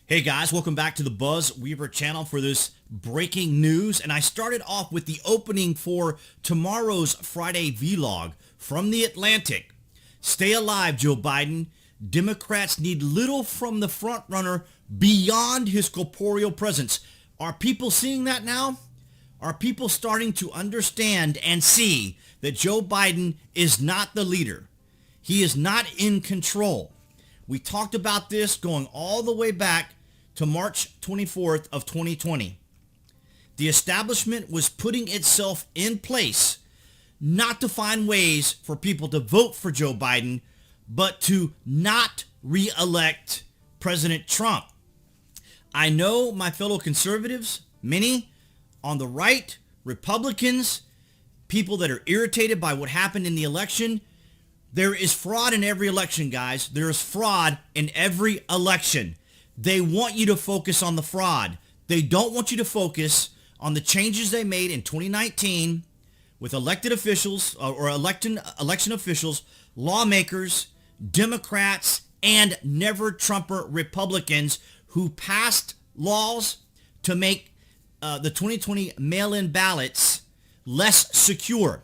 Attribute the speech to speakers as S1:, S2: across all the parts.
S1: Hey guys, welcome back to the Buzz Weaver channel for this breaking news. And I started off with the opening for tomorrow's Friday vlog from The Atlantic. Stay alive, Joe Biden. Democrats need little from the frontrunner beyond his corporeal presence. Are people seeing that now? Are people starting to understand and see that Joe Biden is not the leader? He is not in control. We talked about this going all the way back to March 24th of 2020. The establishment was putting itself in place not to find ways for people to vote for Joe Biden, but to not re-elect President Trump. I know my fellow conservatives, many on the right, Republicans, people that are irritated by what happened in the election. There is fraud in every election, guys. There is fraud in every election. They want you to focus on the fraud. They don't want you to focus on the changes they made in 2019 with elected officials or election officials, lawmakers, Democrats, and never-Trumper Republicans who passed laws to make the 2020 mail-in ballots less secure.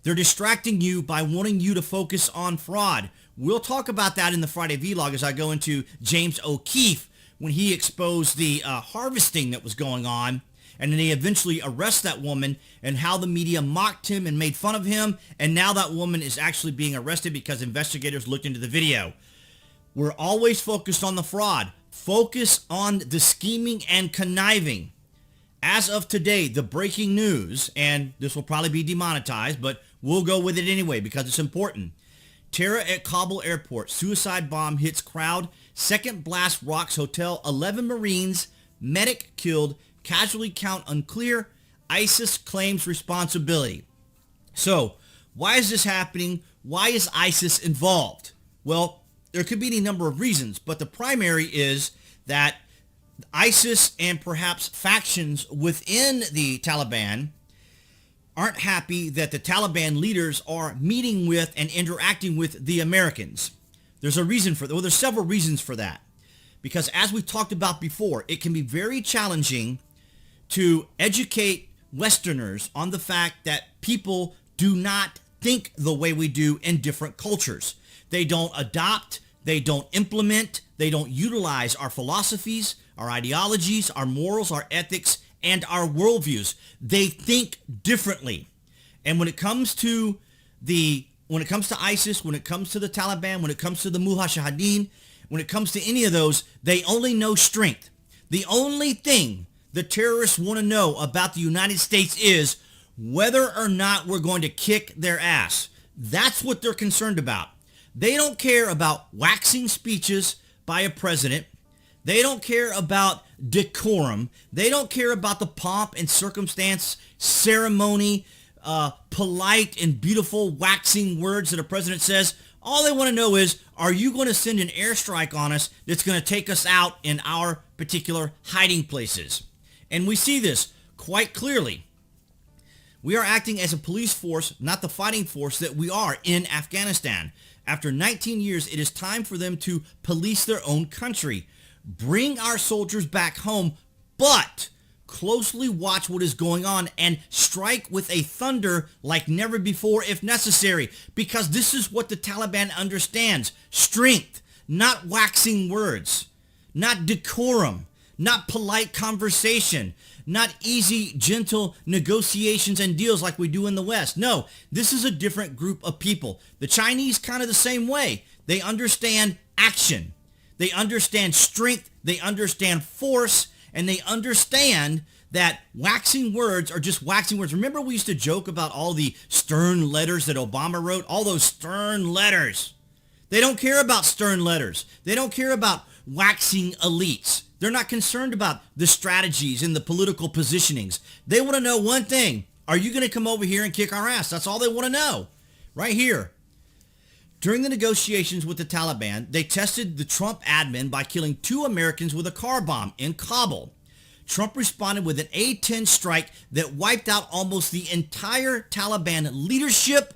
S1: They're distracting you by wanting you to focus on fraud. We'll talk about that in the Friday vlog as I go into James O'Keefe when he exposed the harvesting that was going on, and then he eventually arrests that woman, and how the media mocked him and made fun of him, and now that woman is actually being arrested because investigators looked into the video. We're always focused on the fraud. Focus on the scheming and conniving. As of today, the breaking news, and this will probably be demonetized, but we'll go with it anyway because it's important. Terror at Kabul Airport. Suicide bomb hits crowd. Second blast rocks hotel. 11 Marines. Medic killed. Casualty count unclear. ISIS claims responsibility. So, why is this happening? Why is ISIS involved? Well, there could be any number of reasons, but the primary is that ISIS and perhaps factions within the Taliban aren't happy that the Taliban leaders are meeting with and interacting with the Americans. There's a reason for that. Well, there's several reasons for that. Because as we talked about before, it can be very challenging to educate Westerners on the fact that people do not think the way we do in different cultures. They don't adopt, they don't implement, they don't utilize our philosophies, our ideologies, our morals, our ethics, and our worldviews. They think differently. And when it comes to ISIS, when it comes to the Taliban, when it comes to the Mujahideen, when it comes to any of those, they only know strength. The only thing the terrorists want to know about the United States is whether or not we're going to kick their ass. That's what they're concerned about. They don't care about waxing speeches by a president. They don't care about decorum. They don't care about the pomp and circumstance, ceremony, polite and beautiful waxing words that a president says. All they want to know is, are you going to send an airstrike on us that's going to take us out in our particular hiding places? And we see this quite clearly. We are acting as a police force, not the fighting force that we are in Afghanistan. After 19 years, it is time for them to police their own country. Bring our soldiers back home, but closely watch what is going on and strike with a thunder like never before if necessary, because this is what the Taliban understands. Strength, not waxing words, not decorum, not polite conversation, not easy, gentle negotiations and deals like we do in the West. No, this is a different group of people. The Chinese kind of the same way. They understand action. They understand strength, they understand force, and they understand that waxing words are just waxing words. Remember we used to joke about all the stern letters that Obama wrote? All those stern letters. They don't care about stern letters. They don't care about waxing elites. They're not concerned about the strategies and the political positionings. They want to know one thing. Are you going to come over here and kick our ass? That's all they want to know. Right here. During the negotiations with the Taliban, they tested the Trump admin by killing 2 Americans with a car bomb in Kabul. Trump responded with an A-10 strike that wiped out almost the entire Taliban leadership.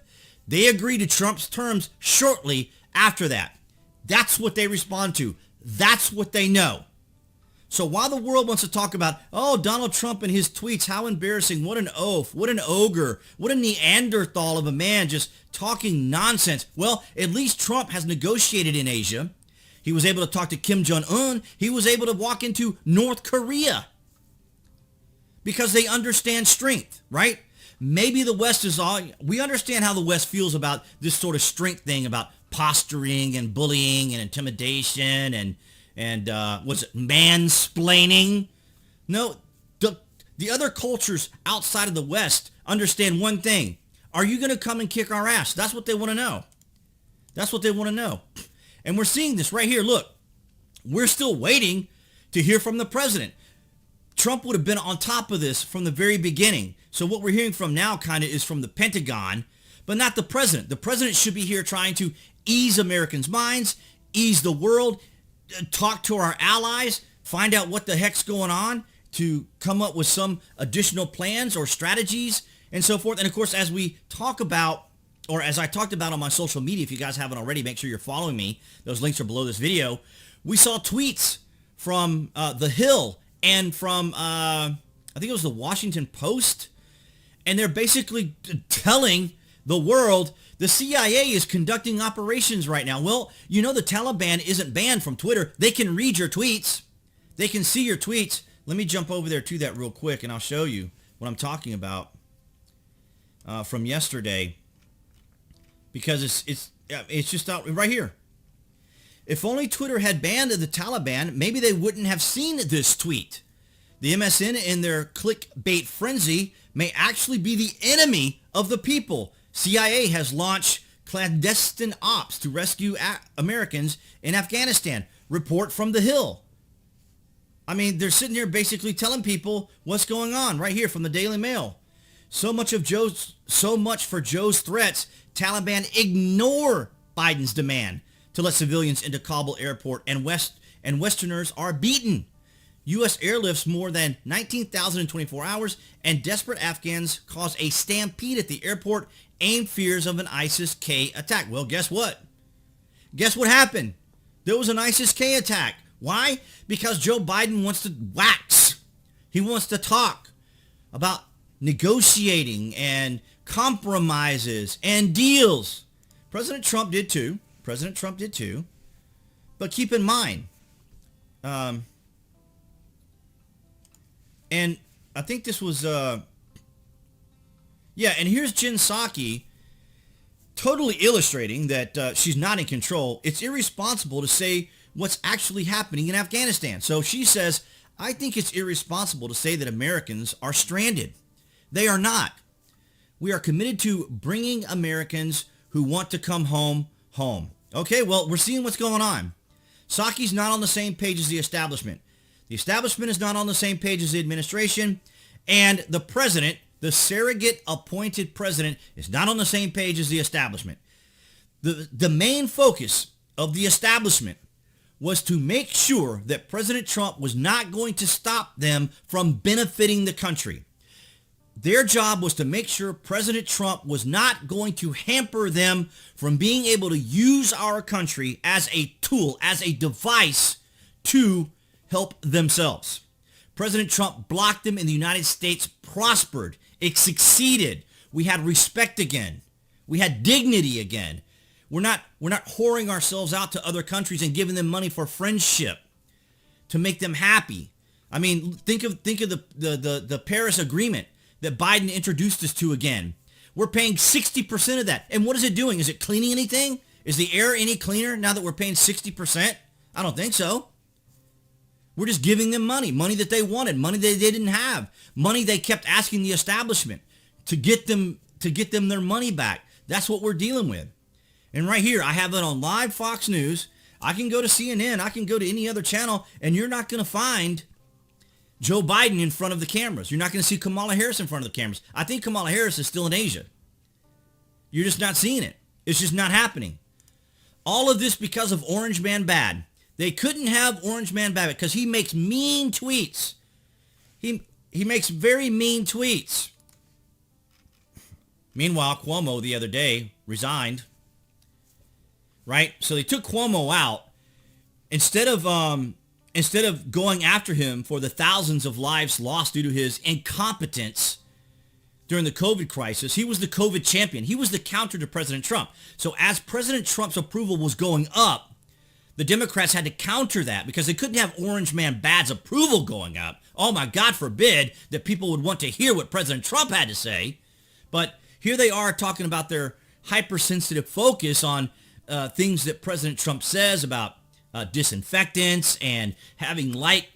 S1: They agreed to Trump's terms shortly after that. That's what they respond to. That's what they know. So while the world wants to talk about, oh, Donald Trump and his tweets, how embarrassing, what an oaf, what an ogre, what a Neanderthal of a man just talking nonsense. Well, at least Trump has negotiated in Asia. He was able to talk to Kim Jong-un. He was able to walk into North Korea because they understand strength, right? Maybe the West is all, we understand how the West feels about this sort of strength thing, about posturing and bullying and intimidation and was it mansplaining? No, the other cultures outside of the West understand one thing. Are you going to come and kick our ass? That's what they want to know. That's what they want to know. And we're seeing this right here. Look, we're still waiting to hear from the president. Trump would have been on top of this from the very beginning. So what we're hearing from now kind of is from the Pentagon, but not the president. The president should be here trying to ease Americans' minds, ease the world, talk to our allies, find out what the heck's going on, to come up with some additional plans or strategies and so forth. And of course, as we talk about, or as I talked about on my social media, if you guys haven't already, make sure you're following me. Those links are below this video. We saw tweets from The Hill and from, I think it was the Washington Post. And they're basically telling the world the CIA is conducting operations right now. Well, you know the Taliban isn't banned from Twitter. They can read your tweets. They can see your tweets. Let me jump over there to that real quick, and I'll show you what I'm talking about from yesterday, because it's just out right here. If only Twitter had banned the Taliban, maybe they wouldn't have seen this tweet. The MSN, in their clickbait frenzy, may actually be the enemy of the people. CIA has launched clandestine ops to rescue Americans in Afghanistan. Report from The Hill. I mean, they're sitting here basically telling people what's going on right here from the Daily Mail. So much for Joe's threats. Taliban ignore Biden's demand to let civilians into Kabul Airport, and Westerners are beaten. U.S. airlifts more than 19,000 in 24 hours, and desperate Afghans cause a stampede at the airport, aimed fears of an ISIS-K attack. Well, guess what? Guess what happened? There was an ISIS-K attack. Why? Because Joe Biden wants to wax. He wants to talk about negotiating and compromises and deals. President Trump did too. But keep in mind, and I think this was, and here's Jen Psaki totally illustrating that she's not in control. It's irresponsible to say what's actually happening in Afghanistan. So she says, I think it's irresponsible to say that Americans are stranded. They are not. We are committed to bringing Americans who want to come home. Okay, well, we're seeing what's going on. Psaki's not on the same page as the establishment. The establishment is not on the same page as the administration, and the president, the surrogate appointed president, is not on the same page as the establishment. The main focus of the establishment was to make sure that President Trump was not going to stop them from benefiting the country. Their job was to make sure President Trump was not going to hamper them from being able to use our country as a tool, as a device to help themselves. President Trump blocked them, and the United States prospered. It succeeded. We had respect again. We had dignity again. We're not whoring ourselves out to other countries and giving them money for friendship to make them happy. I mean, think of the Paris Agreement that Biden introduced us to again. We're paying 60% of that. And what is it doing? Is it cleaning anything? Is the air any cleaner now that we're paying 60%? I don't think so. We're just giving them money that they wanted, money that they didn't have, money they kept asking the establishment to get them their money back. That's what we're dealing with. And right here, I have it on live Fox News. I can go to CNN. I can go to any other channel, and you're not going to find Joe Biden in front of the cameras. You're not going to see Kamala Harris in front of the cameras. I think Kamala Harris is still in Asia. You're just not seeing it. It's just not happening. All of this because of Orange Man Bad. They couldn't have Orange Man Bad because he makes mean tweets. He makes very mean tweets. Meanwhile, Cuomo the other day resigned. Right? So they took Cuomo out. Instead of instead of going after him for the thousands of lives lost due to his incompetence during the COVID crisis, he was the COVID champion. He was the counter to President Trump. So as President Trump's approval was going up, the Democrats had to counter that because they couldn't have Orange Man Bad's approval going up. Oh my God forbid that people would want to hear what President Trump had to say. But here they are talking about their hypersensitive focus on things that President Trump says about disinfectants and having light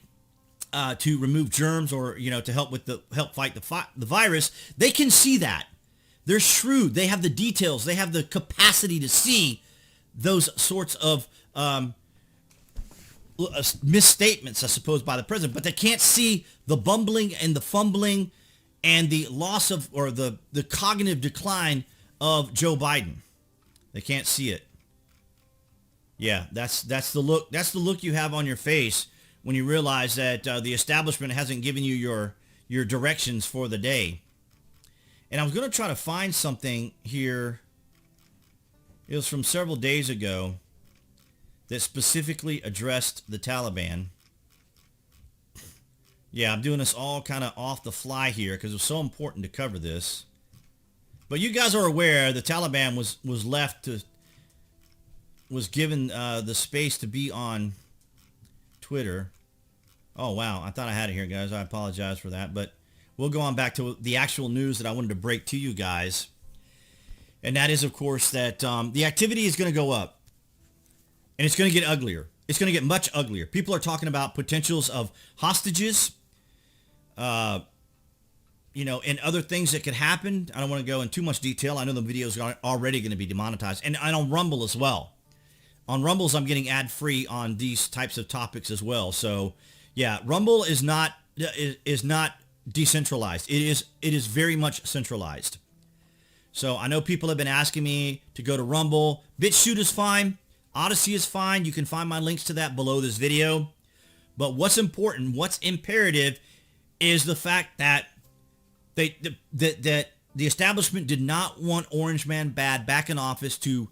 S1: to remove germs or, to help fight the virus. They can see that. They're shrewd. They have the details. They have the capacity to see those sorts of misstatements, I suppose, by the president, but they can't see the bumbling and the fumbling and the loss of, or the cognitive decline of Joe Biden. They can't see it. Yeah, that's the look. That's the look you have on your face when you realize that the establishment hasn't given you your directions for the day. And I was going to try to find something here. It was from several days ago that specifically addressed the Taliban. Yeah, I'm doing this all kind of off the fly here because it was so important to cover this. But you guys are aware the Taliban was given the space to be on Twitter. Oh, wow. I thought I had it here, guys. I apologize for that. But we'll go on back to the actual news that I wanted to break to you guys. And that is, of course, that the activity is going to go up. And it's going to get uglier. It's going to get much uglier. People are talking about potentials of hostages, and other things that could happen. I don't want to go in too much detail. I know the videos are already going to be demonetized. And on Rumble as well. On Rumbles, I'm getting ad-free on these types of topics as well. So, yeah, Rumble is not decentralized. It is very much centralized. So I know people have been asking me to go to Rumble. BitChute is fine. Odyssey is fine. You can find my links to that below this video. But what's important, what's imperative, is the fact that that the establishment did not want Orange Man Bad back in office to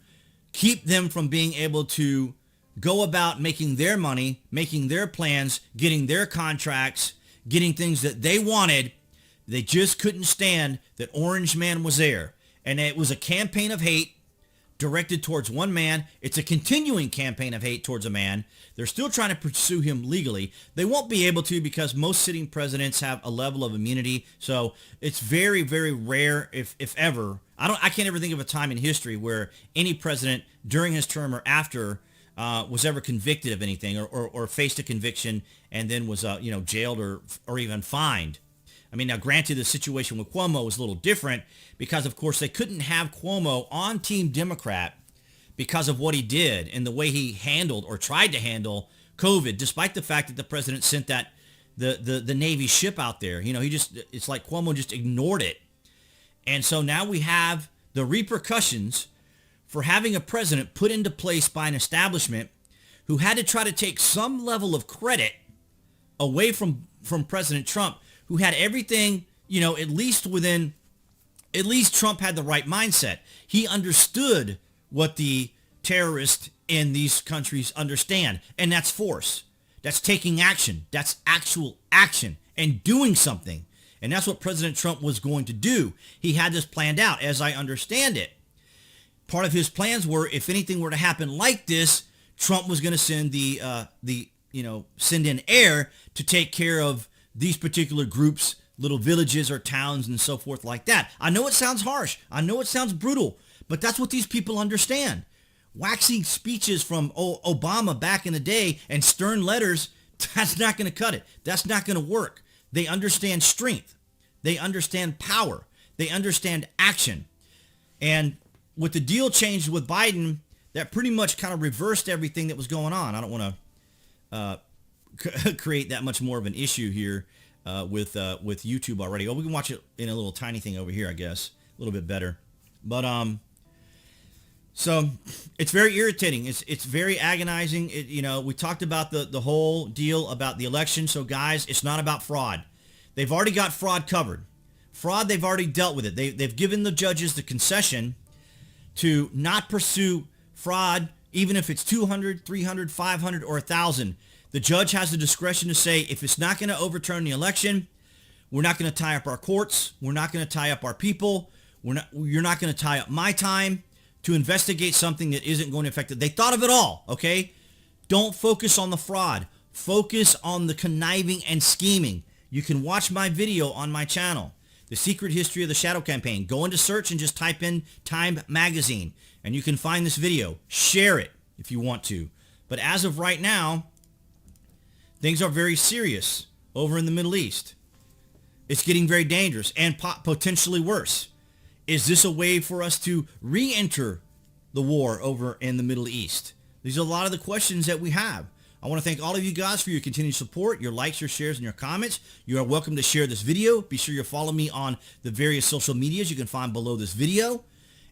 S1: keep them from being able to go about making their money, making their plans, getting their contracts, getting things that they wanted. They just couldn't stand that Orange Man was there. And it was a campaign of hate directed towards one man. It's a continuing campaign of hate towards a man. They're still trying to pursue him legally. They won't be able to because most sitting presidents have a level of immunity. So it's very, very rare, if ever. I can't ever think of a time in history where any president during his term or after was ever convicted of anything or faced a conviction and then was jailed or even fined. I mean, now granted, the situation with Cuomo was a little different because, of course, they couldn't have Cuomo on Team Democrat because of what he did and the way he handled or tried to handle COVID, despite the fact that the president sent the Navy ship out there. It's like Cuomo just ignored it. And so now we have the repercussions for having a president put into place by an establishment who had to try to take some level of credit away from President Trump, who had everything, at least Trump had the right mindset. He understood what the terrorists in these countries understand, and that's force. That's taking action. That's actual action and doing something. And that's what President Trump was going to do. He had this planned out, as I understand it. Part of his plans were, if anything were to happen like this, Trump was going to send send in air to take care of these particular groups, little villages or towns and so forth like that. I know it sounds harsh. I know it sounds brutal, but that's what these people understand. Waxing speeches from Obama back in the day and stern letters, that's not going to cut it. That's not going to work. They understand strength. They understand power. They understand action. And with the deal changed with Biden, that pretty much kind of reversed everything that was going on. I don't want to create that much more of an issue here with YouTube already. Oh, we can watch it in a little tiny thing over here, I guess. A little bit better. But so it's very irritating. It's very agonizing. We talked about the whole deal about the election. So guys, it's not about fraud. They've already got fraud covered. Fraud, they've already dealt with it. They've given the judges the concession to not pursue fraud, even if it's 200, 300, 500, or 1,000. The judge has the discretion to say, if it's not going to overturn the election, we're not going to tie up our courts. We're not going to tie up our people. You're not going to tie up my time to investigate something that isn't going to affect it. They thought of it all, okay? Don't focus on the fraud. Focus on the conniving and scheming. You can watch my video on my channel, The Secret History of the Shadow Campaign. Go into search and just type in Time Magazine, and you can find this video. Share it if you want to. But as of right now, things are very serious over in the Middle East. It's getting very dangerous and potentially worse. Is this a way for us to re-enter the war over in the Middle East? These are a lot of the questions that we have. I want to thank all of you guys for your continued support, your likes, your shares, and your comments. You are welcome to share this video. Be sure you follow me on the various social medias you can find below this video.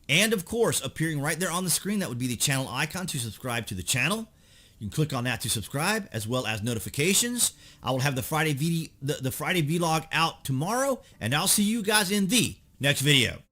S1: And of course, appearing right there on the screen, that would be the channel icon to subscribe to the channel. You can click on that to subscribe, as well as notifications. I will have the Friday Vlog out tomorrow, and I'll see you guys in the next video.